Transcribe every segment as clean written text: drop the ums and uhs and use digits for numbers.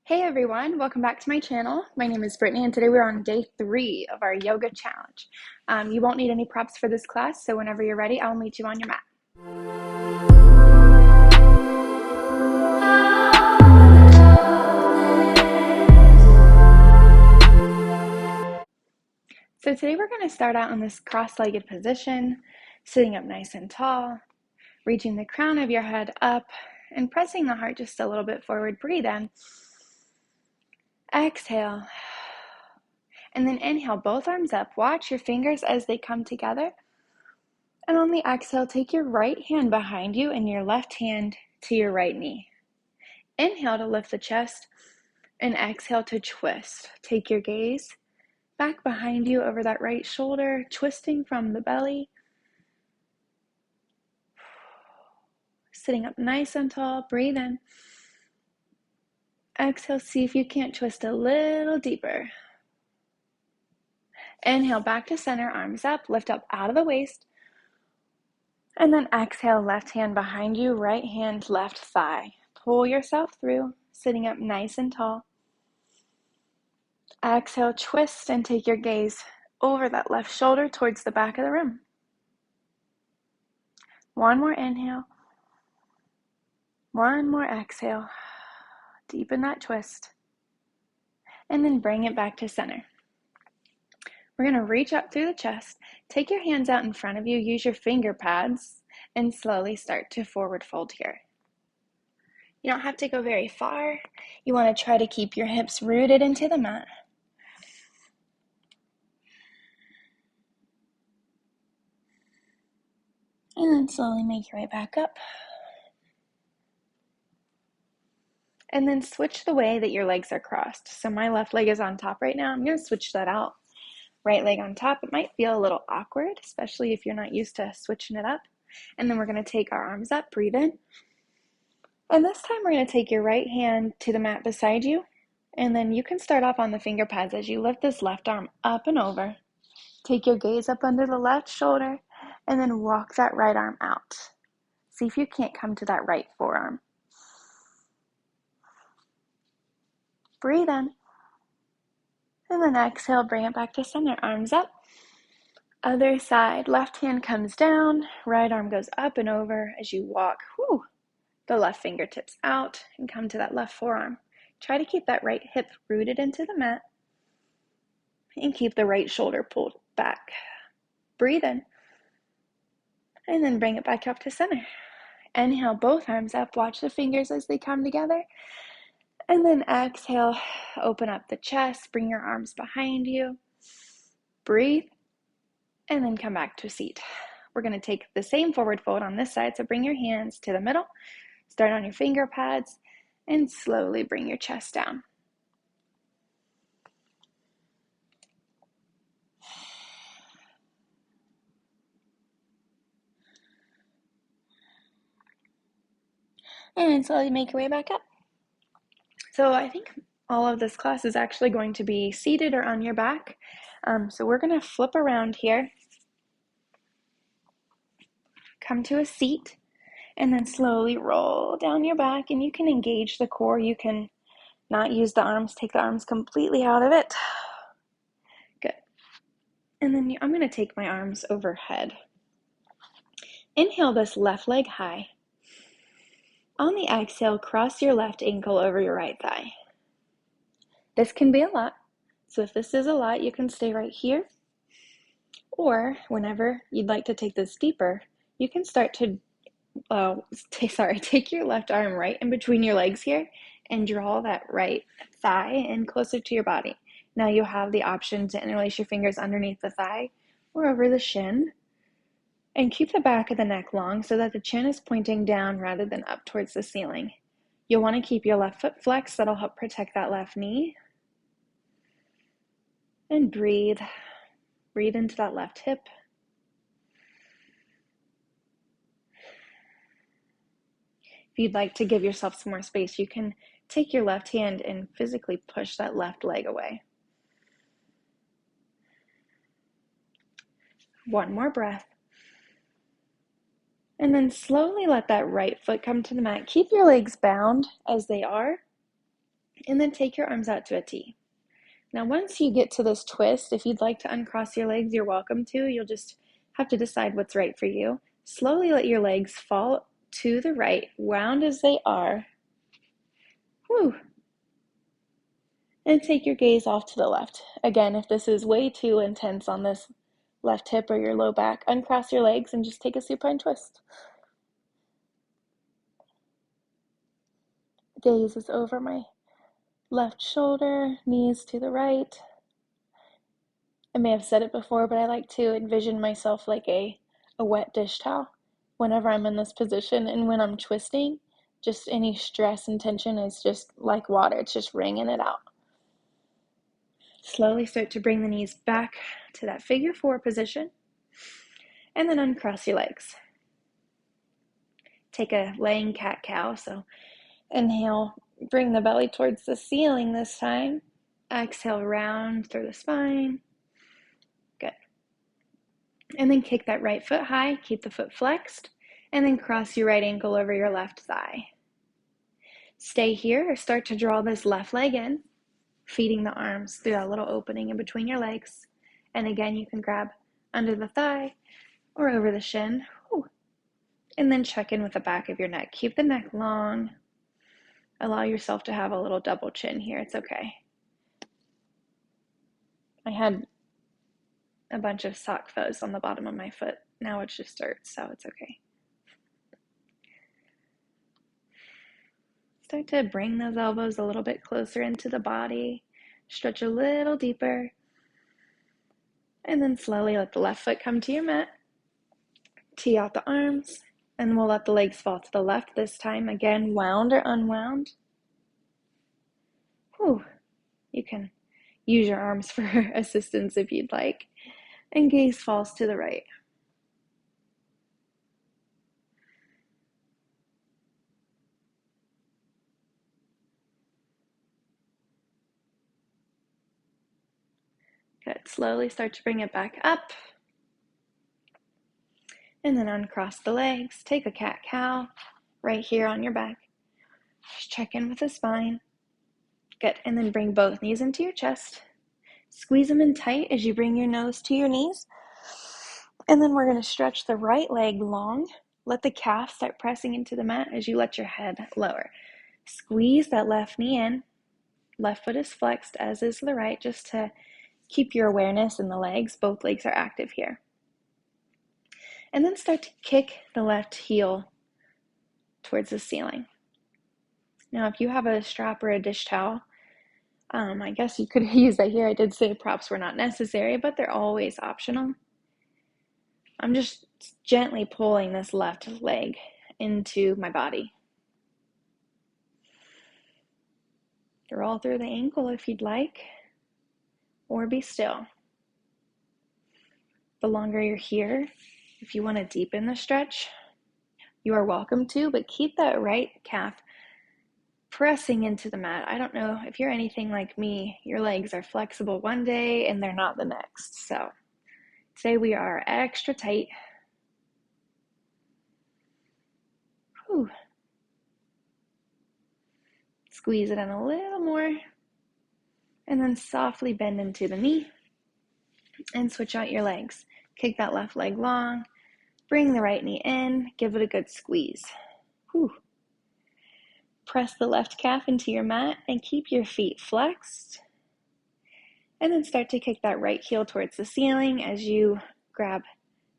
Hey everyone, welcome back to my channel. My name is Brittany and today we're on day 3 of our yoga challenge. You won't need any props for this class, so whenever you're ready, I'll meet you on your mat. So today we're going to start out in this cross-legged position, sitting up nice and tall, reaching the crown of your head up and pressing the heart just a little bit forward. Breathe in. Exhale. And then inhale, both arms up. Watch your fingers as they come together. And on the exhale, take your right hand behind you and your left hand to your right knee. Inhale to lift the chest and exhale to twist. Take your gaze back behind you over that right shoulder, twisting from the belly. Sitting up nice and tall, breathe in. Exhale, see if you can't twist a little deeper. Inhale, back to center, arms up, lift up out of the waist. And then exhale, left hand behind you, right hand, left thigh. Pull yourself through, sitting up nice and tall. Exhale, twist and take your gaze over that left shoulder towards the back of the room. One more inhale. One more exhale. Deepen that twist. And then bring it back to center. We're going to reach up through the chest. Take your hands out in front of you. Use your finger pads and slowly start to forward fold here. You don't have to go very far. You want to try to keep your hips rooted into the mat. And then slowly make your way back up. And then switch the way that your legs are crossed. So my left leg is on top right now. I'm going to switch that out. Right leg on top. It might feel a little awkward, especially if you're not used to switching it up. And then we're going to take our arms up, breathe in. And this time we're going to take your right hand to the mat beside you. And then you can start off on the finger pads as you lift this left arm up and over. Take your gaze up under the left shoulder and then walk that right arm out. See if you can't come to that right forearm. Breathe in. And then exhale, bring it back to center. Arms up. Other side. Left hand comes down. Right arm goes up and over as you walk the left fingertips out and come to that left forearm. Try to keep that right hip rooted into the mat and keep the right shoulder pulled back. Breathe in. And then bring it back up to center. Inhale, both arms up. Watch the fingers as they come together. And then exhale, open up the chest, bring your arms behind you. Breathe, and then come back to a seat. We're going to take the same forward fold on this side, so bring your hands to the middle, start on your finger pads, and slowly bring your chest down. And then slowly make your way back up. So I think all of this class is actually going to be seated or on your back. So we're going to flip around here, come to a seat, and then slowly roll down your back, and you can engage the core. You can not use the arms, take the arms completely out of it. Good. And then I'm going to take my arms overhead. Inhale this left leg high. On the exhale, cross your left ankle over your right thigh. This can be a lot. So if this is a lot, you can stay right here. Or whenever you'd like to take this deeper, you can start to take your left arm right in between your legs here and draw that right thigh in closer to your body. Now you have the option to interlace your fingers underneath the thigh or over the shin. And keep the back of the neck long so that the chin is pointing down rather than up towards the ceiling. You'll want to keep your left foot flexed. That'll help protect that left knee. And breathe. Breathe into that left hip. If you'd like to give yourself some more space, you can take your left hand and physically push that left leg away. One more breath. And then slowly let that right foot come to the mat. Keep your legs bound as they are. And then take your arms out to a T. Now, once you get to this twist, if you'd like to uncross your legs, you're welcome to. You'll just have to decide what's right for you. Slowly let your legs fall to the right, wound as they are. Whew. And take your gaze off to the left. Again, if this is way too intense on this left hip or your low back, uncross your legs and just take a supine twist. Gaze is over my left shoulder, knees to the right. I may have said it before, but I like to envision myself like a wet dish towel whenever I'm in this position. And when I'm twisting, just any stress and tension is just like water. It's just wringing it out. Slowly start to bring the knees back to that figure 4 position. And then uncross your legs. Take a laying cat-cow. So inhale, bring the belly towards the ceiling this time. Exhale, round through the spine. Good. And then kick that right foot high, keep the foot flexed, and then cross your right ankle over your left thigh. Stay here or start to draw this left leg in, feeding the arms through that little opening in between your legs. And again, you can grab under the thigh or over the shin. And then check in with the back of your neck. Keep the neck long. Allow yourself to have a little double chin here. It's okay. I had a bunch of sock fuzz on the bottom of my foot. Now it just hurts, so it's okay. Start to bring those elbows a little bit closer into the body. Stretch a little deeper. And then slowly let the left foot come to your mat. Tee out the arms. And we'll let the legs fall to the left this time. Again, wound or unwound. Whew. You can use your arms for assistance if you'd like. And gaze falls to the right. Good. Slowly start to bring it back up. And then uncross the legs. Take a cat-cow right here on your back. Just check in with the spine. Good. And then bring both knees into your chest. Squeeze them in tight as you bring your nose to your knees. And then we're going to stretch the right leg long. Let the calf start pressing into the mat as you let your head lower. Squeeze that left knee in. Left foot is flexed, as is the right, just to keep your awareness in the legs. Both legs are active here. And then start to kick the left heel towards the ceiling. Now, if you have a strap or a dish towel, I guess you could use that here. I did say props were not necessary, but they're always optional. I'm just gently pulling this left leg into my body. Roll through the ankle if you'd like, or be still. The longer you're here, if you want to deepen the stretch, you are welcome to, but keep that right calf pressing into the mat. I don't know if you're anything like me, your legs are flexible one day and they're not the next. So today we are extra tight. Whew. Squeeze it in a little more. And then softly bend into the knee and switch out your legs. Kick that left leg long. Bring the right knee in. Give it a good squeeze. Whew. Press the left calf into your mat and keep your feet flexed. And then start to kick that right heel towards the ceiling as you grab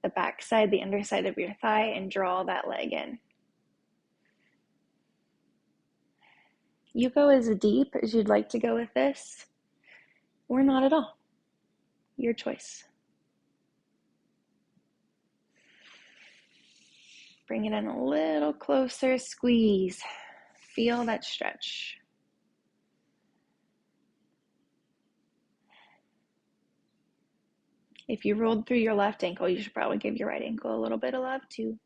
the back side, the underside of your thigh, and draw that leg in. You go as deep as you'd like to go with this, or not at all. Your choice. Bring it in a little closer, squeeze. Feel that stretch. If you rolled through your left ankle, you should probably give your right ankle a little bit of love too.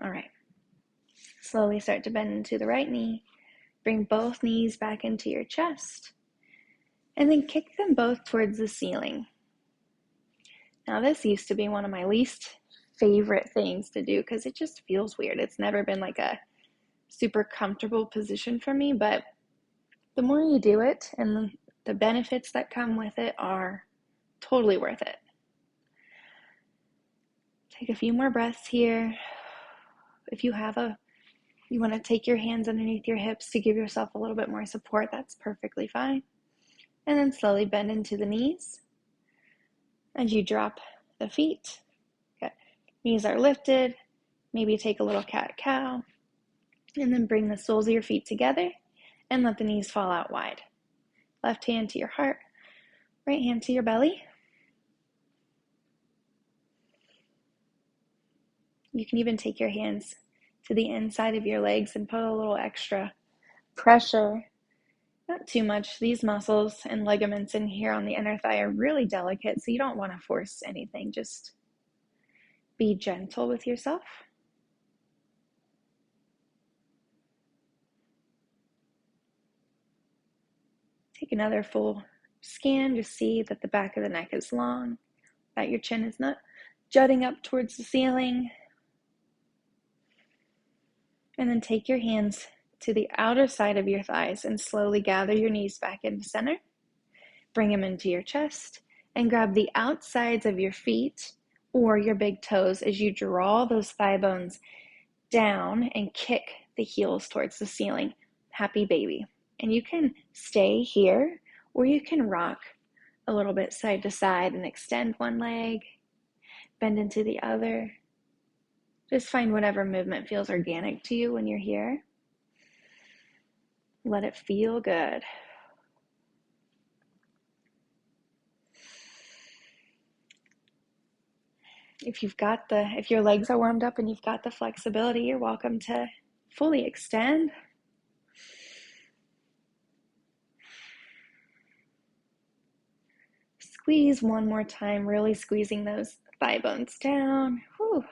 All right. Slowly start to bend into the right knee. Bring both knees back into your chest. And then kick them both towards the ceiling. Now, this used to be one of my least favorite things to do because it just feels weird. It's never been like a super comfortable position for me, but the more you do it and the benefits that come with it are totally worth it. Take a few more breaths here. If you want to take your hands underneath your hips to give yourself a little bit more support, that's perfectly fine. And then slowly bend into the knees as you drop the feet. Okay. Knees are lifted. Maybe take a little cat-cow. And then bring the soles of your feet together and let the knees fall out wide. Left hand to your heart, right hand to your belly. You can even take your hands to the inside of your legs and put a little extra pressure. Not too much. These muscles and ligaments in here on the inner thigh are really delicate, so you don't want to force anything. Just be gentle with yourself. Take another full scan. Just see that the back of the neck is long, that your chin is not jutting up towards the ceiling. And then take your hands to the outer side of your thighs and slowly gather your knees back into center. Bring them into your chest and grab the outsides of your feet or your big toes as you draw those thigh bones down and kick the heels towards the ceiling. Happy baby. And you can stay here or you can rock a little bit side to side and extend one leg, bend into the other. Just find whatever movement feels organic to you when you're here. Let it feel good. If your legs are warmed up and you've got the flexibility, you're welcome to fully extend. Squeeze one more time, really squeezing those thigh bones down. Whew.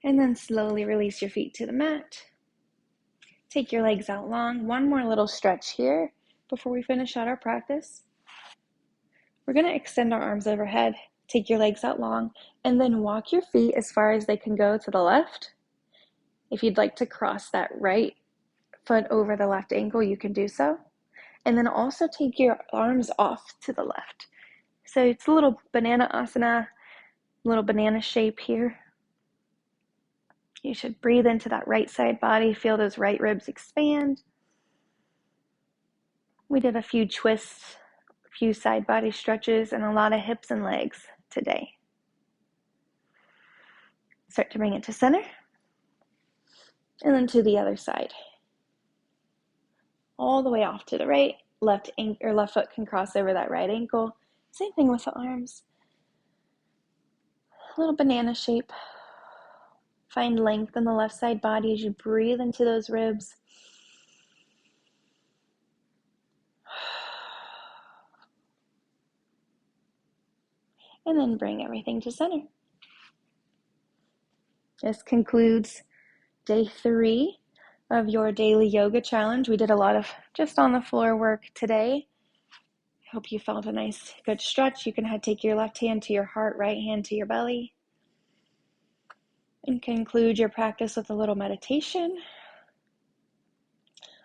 And then slowly release your feet to the mat. Take your legs out long. One more little stretch here before we finish out our practice. We're going to extend our arms overhead. Take your legs out long and then walk your feet as far as they can go to the left. If you'd like to cross that right foot over the left ankle, you can do so. And then also take your arms off to the left. So it's a little banana asana, little banana shape here. You should breathe into that right side body, feel those right ribs expand. We did a few twists, a few side body stretches, and a lot of hips and legs today. Start to bring it to center, and then to the other side. All the way off to the right, left foot can cross over that right ankle. Same thing with the arms. A little banana shape. Find length in the left side body as you breathe into those ribs. And then bring everything to center. This concludes day 3 of your daily yoga challenge. We did a lot of just on the floor work today. I hope you felt a nice, good stretch. You can take your left hand to your heart, right hand to your belly. And conclude your practice with a little meditation.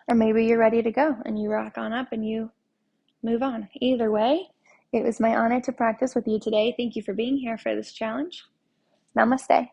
Or maybe you're ready to go and you rock on up and you move on. Either way, it was my honor to practice with you today. Thank you for being here for this challenge. Namaste.